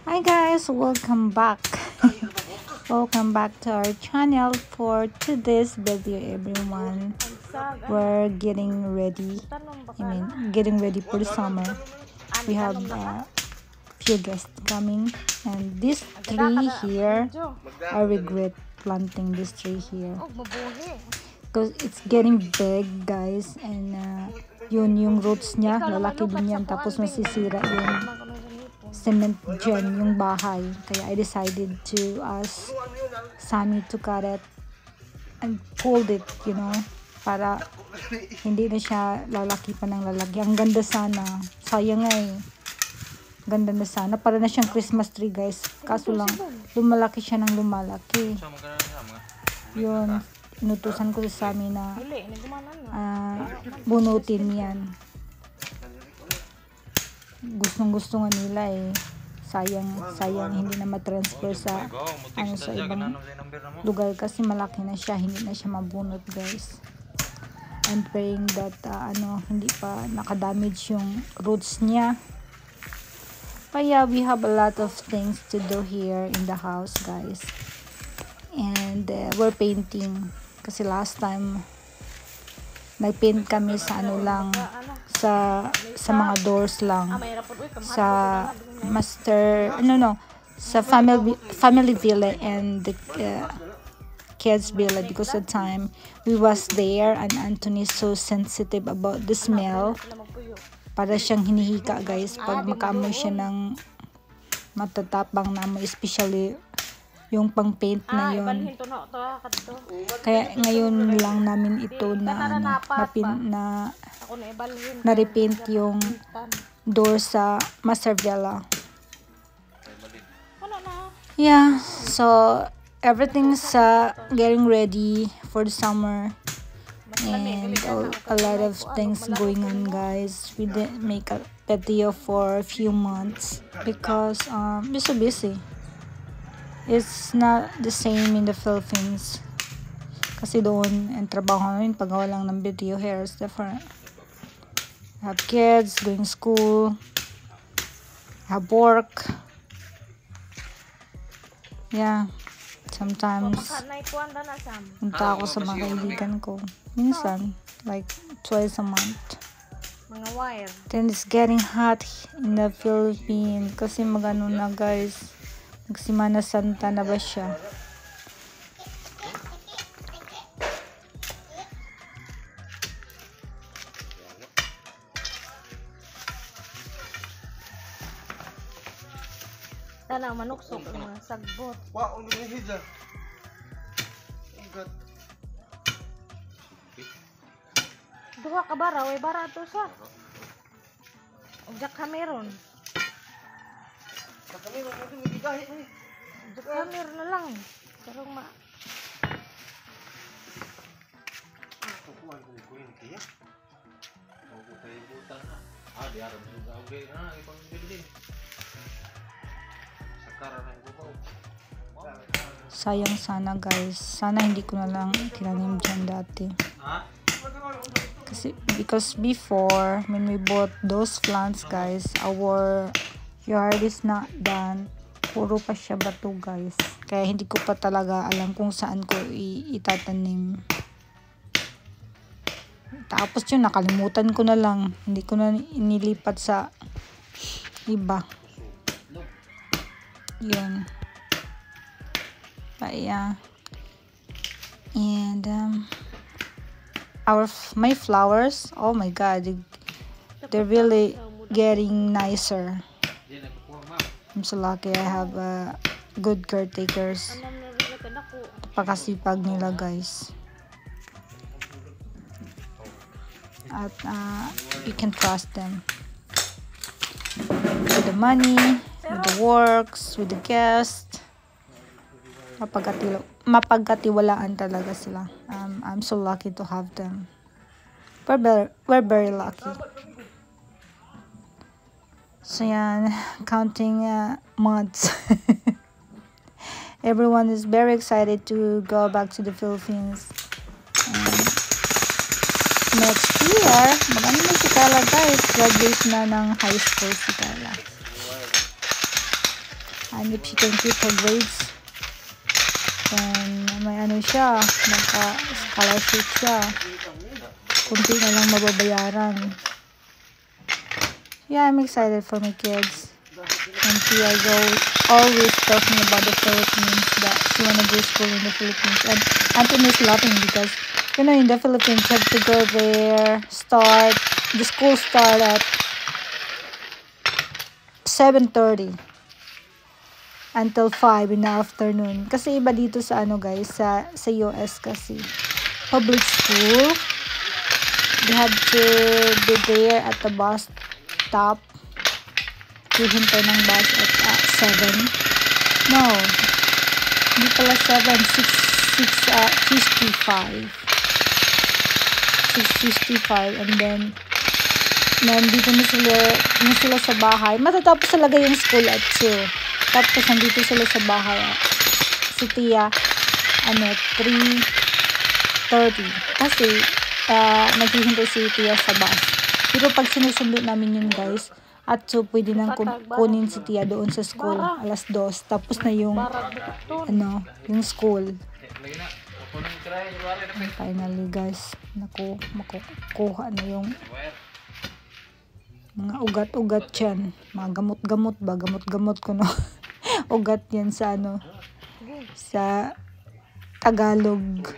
Hi guys, welcome back. Welcome back to our channel for today's video, everyone. We're getting ready. Getting ready for the summer. We have few guests coming, and this tree here, I regret planting this tree here because it's getting big, guys, and yung roots niya, lalaki din yan, tapos masisira yung cement dyan, yung bahay. Kaya I decided to ask Sammy to cut it and pulled it, para hindi na siya lalaki pa ng lalaki. Ang ganda sana. Sayang ganda na sana. Para na siyang Christmas tree, guys. Kaso lang, lumalaki siya ng lumalaki. Yun. Inutusan ko sa Sammy na bunutin yan. Gustong-gusto nga nila sayang hindi na ma-transfer sa ibang lugar kasi malaki na siya, hindi na siya mabunot, guys. I'm praying that hindi pa nakadamage yung roots niya. But yeah, we have a lot of things to do here in the house, guys, and we're painting kasi last time nagpaint kami sa sa mga doors lang, sa sa family villa and the kids villa, because of time we was there, and Anthony is so sensitive about the smell. Para siyang hinihika, guys, pag makaamoy siya ng matatapang na amoy, especially yung pang paint na yun. Kaya ngayon lang namin ito na repaint yung door sa master villa. Yeah, so everything's getting ready for the summer, and a lot of things going on, guys. We didn't make a video for a few months because we're so busy. It's not the same in the Philippines. Kasi doon, ang trabaho namin, paggawa lang ng video here is different. Have kids, going to school, have work. Yeah, sometimes, punta ako sa mga kaibigan ko. Minsan, like twice a month. Then it's getting hot in the Philippines. Kasi magano na, guys. Magsimana Santa na ba siya? Tana manuksok ang mga sagbot. Wa ulo ni hija. Ugat. Duha ka bara, way bara to sa. Ujak kameron. Kami mo natin magigahi ni. Ujak kamer na lang. Karong Kuan ko yun kaya. Ako tayo butan na. Di aram juga okay na ibang bilin. Sakara na ko. Sayang sana, guys. Sana hindi ko na lang tinanim dyan dati. Because before, when we bought those plants, guys, our yard is not done. Puro pa siya bato, guys. Kaya hindi ko pa talaga alam kung saan ko itatanim. Tapos yun, nakalimutan ko na lang. Hindi ko na inilipat sa iba. Yun. But yeah. And my flowers, oh my god, they're really getting nicer. I'm so lucky I have good caretakers. Pakasipag nila, guys. At you can trust them with the money, with the works, with the guests. Mapagkatiwalaan talaga sila. I'm so lucky to have them. We're very lucky. So yan, counting months. Everyone is very excited to go back to the Philippines. And next year, maganda na si Carla, guys. Graduate na ng high school si Carla. and if she can keep her grades, then may ano siya, magka-scholarship siya. Kunti na lang mababayaran. Yeah, I'm excited for my kids. And Tia always talking about the Philippines, that she wanna go to school in the Philippines. And Anthony is laughing because, you know, in the Philippines, you have to go there, the school start at 7:30 until 5 in the afternoon. Kasi iba dito sa ano guys, sa US kasi. Public school, they have to be there at the bus stop. Hihintay ng bus at 7. No, hindi pala 7, 6:55. 6:55 and then nandito na sila sa bahay. Matatapos talaga yung school at 2. Tapos nandito sila sa bahay. Si Tia, 3:30. Kasi, naghihintay si Tia sa bus. Pero pag sinusundo namin yun guys, at 2 pwede nang kunin si Tia doon sa school. 2:00. Tapos na yung, yung school. Finally guys, makukuha na yung mga ugat-ugat yan. Mga gamot-gamot ba? Gamot-gamot ko no. Ugat yan sa sa Tagalog.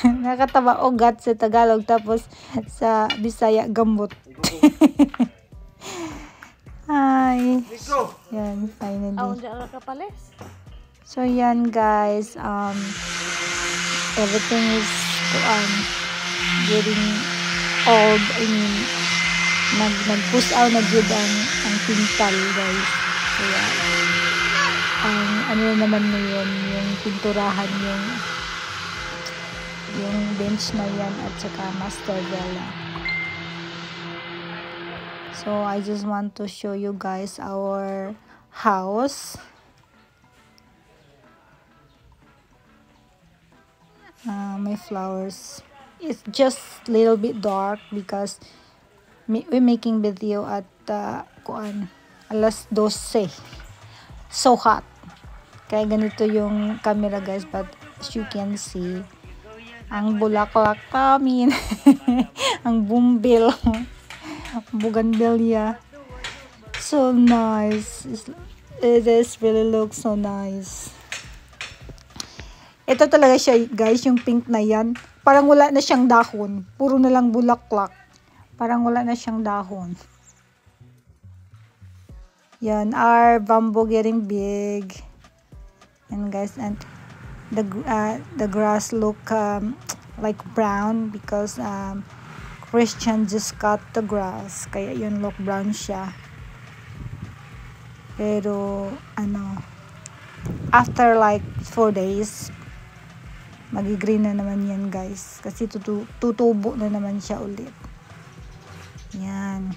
Nakatawa, ugat sa Tagalog. Tapos sa Bisaya, gamot. Ay. Yan, finally. So yan guys, everything is getting old. I mean, nag-push out na good ang pintal guys. Kaya ano naman ngayon, yung pinturahan, yung bench na yan at saka master vela. So I just want to show you guys our house. My flowers, it's just a little bit dark because we're making video at 12:00. So hot. Kaya ganito yung camera guys, but as you can see, ang bulaklak namin, ang bumbil, bougainvillea, so nice. It is really looks so nice. Ito talaga siya guys, yung pink na yan. Parang wala na siyang dahon. Puro na lang bulaklak. Parang wala na siyang dahon. Yan, our bamboo getting big. And guys, and the grass look like brown because Christian just cut the grass. Kaya yun look brown siya. Pero after like 4 days, magi-green na naman yan guys. Kasi tutubo na naman siya ulit. Yan.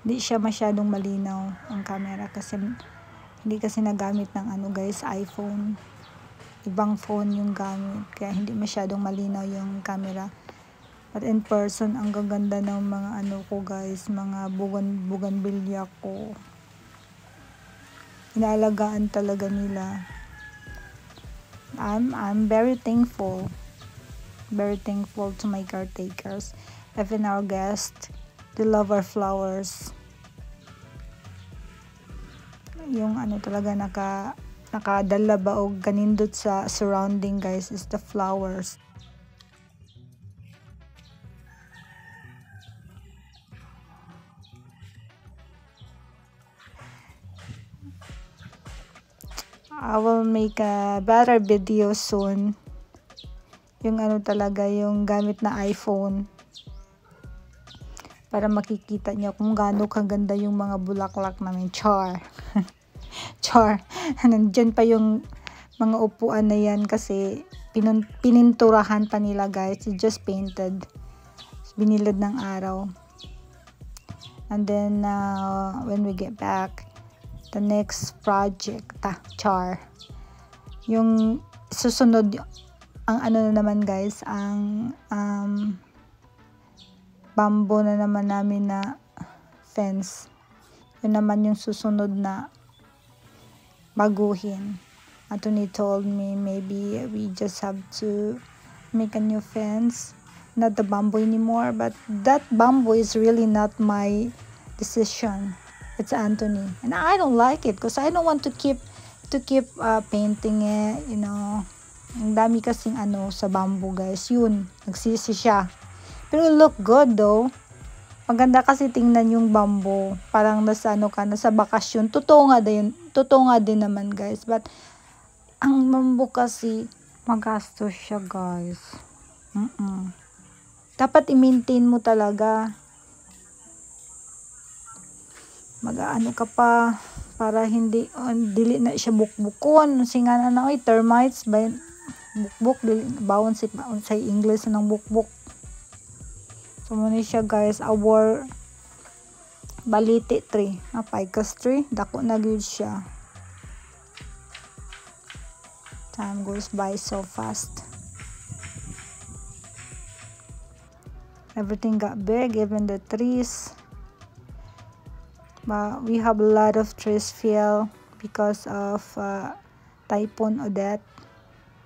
Hindi siya masyadong malinaw ang camera kasi hindi kasi nagamit ng guys, iPhone. Ibang phone yung gamit. Kaya hindi masyadong malinaw yung camera. But in person, ang gaganda ng mga ko guys, mga bougainvillea ko. Inaalagaan talaga nila. I'm very thankful to my caretakers, even our guests. They love our flowers. Yung talaga nakadala ba o ganindot sa surrounding guys is the flowers. I will make a better video soon. Yung talaga, yung gamit na iPhone. Para makikita niyo kung gaano kaganda yung mga bulaklak namin. Char. Char. Nandyan pa yung mga upuan na yan kasi pininturahan pa nila guys. It's just painted. Binilad ng araw. And then when we get back, the next project, char. Yung susunod ang ano na naman guys, ang bamboo na naman namin na fence. Yun naman yung susunod na baguhin. Anthony told me maybe we just have to make a new fence, not the bamboo anymore, but that bamboo is really not my decision. It's Anthony, and I don't like it because I don't want to keep painting it, you know. Ang dami kasing ano sa bamboo guys. Yun, nagsisi siya, pero look good though. Maganda kasi tingnan yung bamboo. Parang nasa ano ka, nasa bakasyon. Totoo nga din naman guys. But, ang bamboo kasi, magastos siya guys. Dapat i-maintain mo talaga. Mag-ano ka pa, para hindi, dili na siya bukbukon. Kasi nga na, termites, bukbuk, bawon sa English ng bukbuk. So, muna siya guys, our baliti tree, ficus tree, dako na good siya. Time goes by so fast. Everything got big, even the trees. But we have a lot of trees fell because of Typhoon Odette.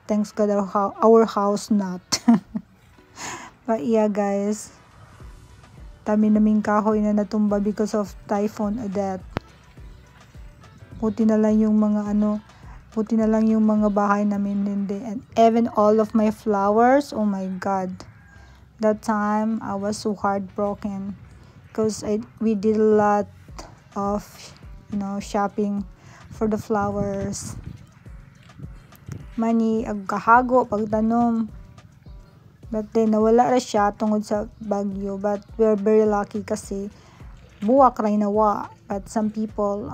Thanks God our house not. But yeah guys, dami naming kahoy na natumba because of Typhoon Odette. Puti na lang yung mga bahay namin hindi. And even all of my flowers, oh my God. That time I was so heartbroken because we did a lot of, you know, shopping for the flowers. Mani agkahago pagtanom. But then, nawala na siya tungod sa bagyo. But we're very lucky kasi buwak ray nawa. But some people,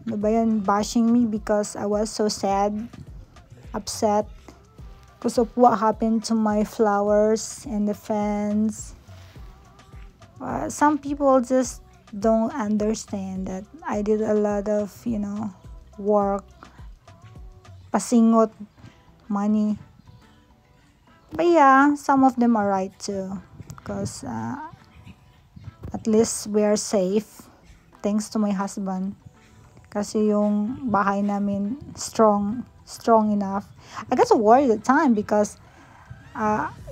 bashing me because I was so sad, upset, because of what happened to my flowers and the fence. Some people just don't understand that I did a lot of, you know, work, pasingot, money. But yeah, some of them are right too, because at least we are safe thanks to my husband. Kasi yung bahay namin strong enough. I got so worried at the time because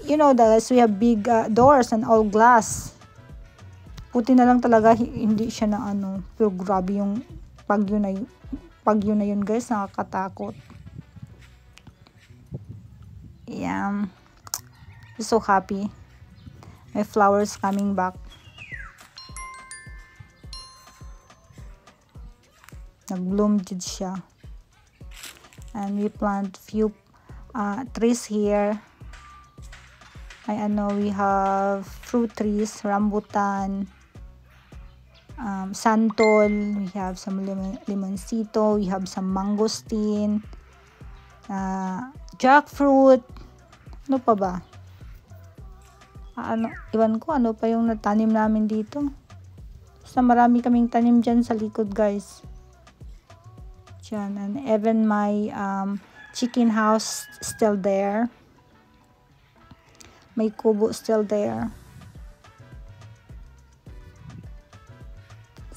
you know guys, we have big doors and all glass. Puti na lang talaga hindi siya na ano, pero grabe yung pagyo na yun guys, nakakatakot. Yeah. I'm so happy. My flowers coming back. Nag-bloom did siya. And we plant few trees here. We have fruit trees, rambutan, santol, we have some limoncito, we have some mangosteen, jackfruit. Ano pa ba? Iwan ko ano pa yung natanim namin dito. Basta marami kaming tanim dyan sa likod guys. Dyan. And even my chicken house still there. May kubo still there.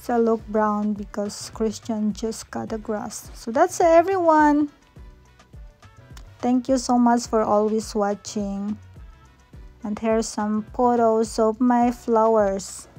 So look brown because Christian just cut the grass. So that's it, everyone. Thank you so much for always watching. And here's some photos of my flowers.